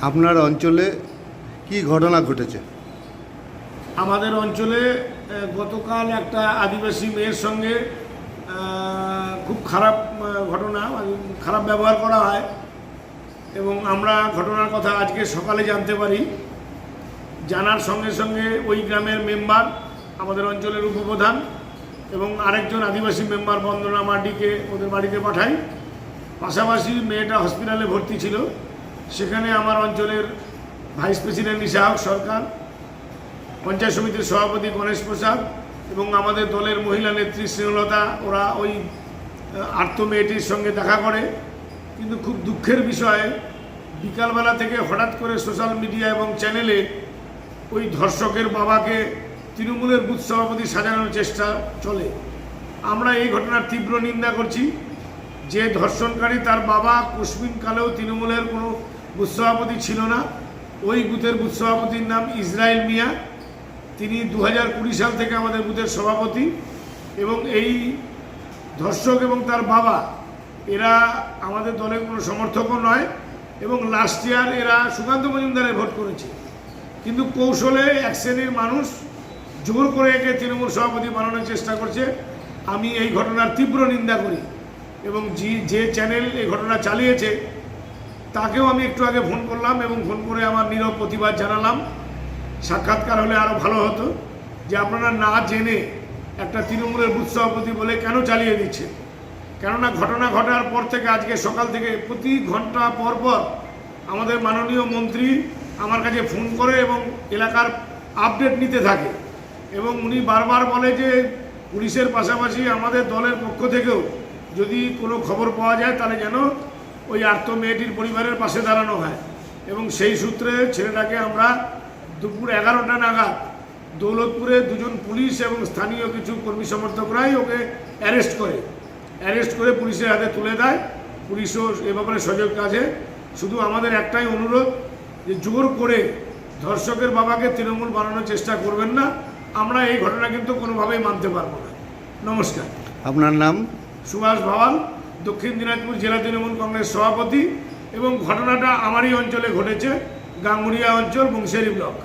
আপনার অঞ্চলে কি ঘটনা ঘটেছে? আমাদের অঞ্চলে গতকাল একটা আদিবাসী মেয়ের সঙ্গে খুব খারাপ ঘটনা, খারাপ ব্যবহার করা হয় এবং আমরা ঘটনার কথা আজকে সকালে জানতে পারি। জানার সঙ্গে সঙ্গে ওই গ্রামের মেম্বার, আমাদের অঞ্চলের উপপ্রধান এবং আরেকজন আদিবাসী মেম্বার বন্দনা মার্ডিকে ওদের বাড়িতে পাঠাই। পাশাপাশি মেয়েটা হসপিটালে ভর্তি ছিল, সেখানে আমার অঞ্চলের ভাইস প্রেসিডেন্ট ইসাহক সরকার, পঞ্চায়েত সমিতির সভাপতি গণেশ প্রসাদ এবং আমাদের দলের মহিলা নেত্রী শ্রীলতা, ওরা ওই আর্ত মেয়েটির সঙ্গে দেখা করে। কিন্তু খুব দুঃখের বিষয়, বিকালবেলা থেকে হঠাৎ করে সোশ্যাল মিডিয়া এবং চ্যানেলে ওই ধর্ষকের বাবাকে তৃণমূলের বুথ সভাপতি সাজানোর চেষ্টা চলে। আমরা এই ঘটনার তীব্র নিন্দা করছি। যে ধর্ষণকারী তার বাবা কোশমিন কালেও তৃণমূলের কোনো বুথ সভাপতি ছিল না। ওই বুথের বুথ সভাপতির নাম ইসরায়েল মিয়া, তিনি 2020 সাল থেকে আমাদের বুথের সভাপতি এবং এই ধর্ষক এবং তার বাবা এরা আমাদের দলের কোনো সমর্থকও নয় এবং লাস্ট ইয়ার এরা সুকান্ত মজুমদারের ভোট করেছে। কিন্তু কৌশলে এক শ্রেণীর মানুষ জোর করে একে তৃণমূল সভাপতি বানানোর চেষ্টা করছে। আমি এই ঘটনার তীব্র নিন্দা করি এবং যে চ্যানেল এই ঘটনা চালিয়েছে তাকেও আমি একটু আগে ফোন করলাম এবং ফোন করে আমার নীরব প্রতিবাদ জানালাম। সাক্ষাৎকার হলে আরও ভালো হতো যে আপনারা না জেনে একটা তৃণমূলের বুথ সভাপতি বলে কেন চালিয়ে দিচ্ছে। কেননা ঘটনা ঘটার পর থেকে আজকে সকাল থেকে প্রতি ঘন্টা পর পর আমাদের মাননীয় মন্ত্রী আমার কাছে ফোন করে এবং এলাকার আপডেট নিতে থাকে এবং উনি বারবার বলে যে পুলিশের পাশাপাশি আমাদের দলের পক্ষ থেকেও যদি কোনো খবর পাওয়া যায় তাহলে যেন ওই আর্ত মেয়েটির পরিবারের পাশে দাঁড়ানো হয়। এবং সেই সূত্রে ছেলেটাকে আমরা দুপুর 11টা নাগাদ দৌলতপুরে দুজন পুলিশ এবং স্থানীয় কিছু কর্মী সমর্থকরাই ওকে অ্যারেস্ট করে পুলিশের হাতে তুলে দেয়। পুলিশও এ ব্যাপারে সজাগ কাজে। শুধু আমাদের একটাই অনুরোধ যে জোর করে ধর্ষকের বাবাকে তৃণমূল বানানোর চেষ্টা করবেন না। আমরা এই ঘটনা কিন্তু কোনোভাবেই মানতে পারবো না। নমস্কার। আপনার নাম? সুভাষ ভাওয়াল, দক্ষিণ দিনাজপুর জেলা তৃণমূল কংগ্রেস সভাপতি এবং ঘটনাটা আমারই অঞ্চলে ঘটেছে, গাঙ্গুরিয়া অঞ্চল, বংশিয়ারি ব্লক।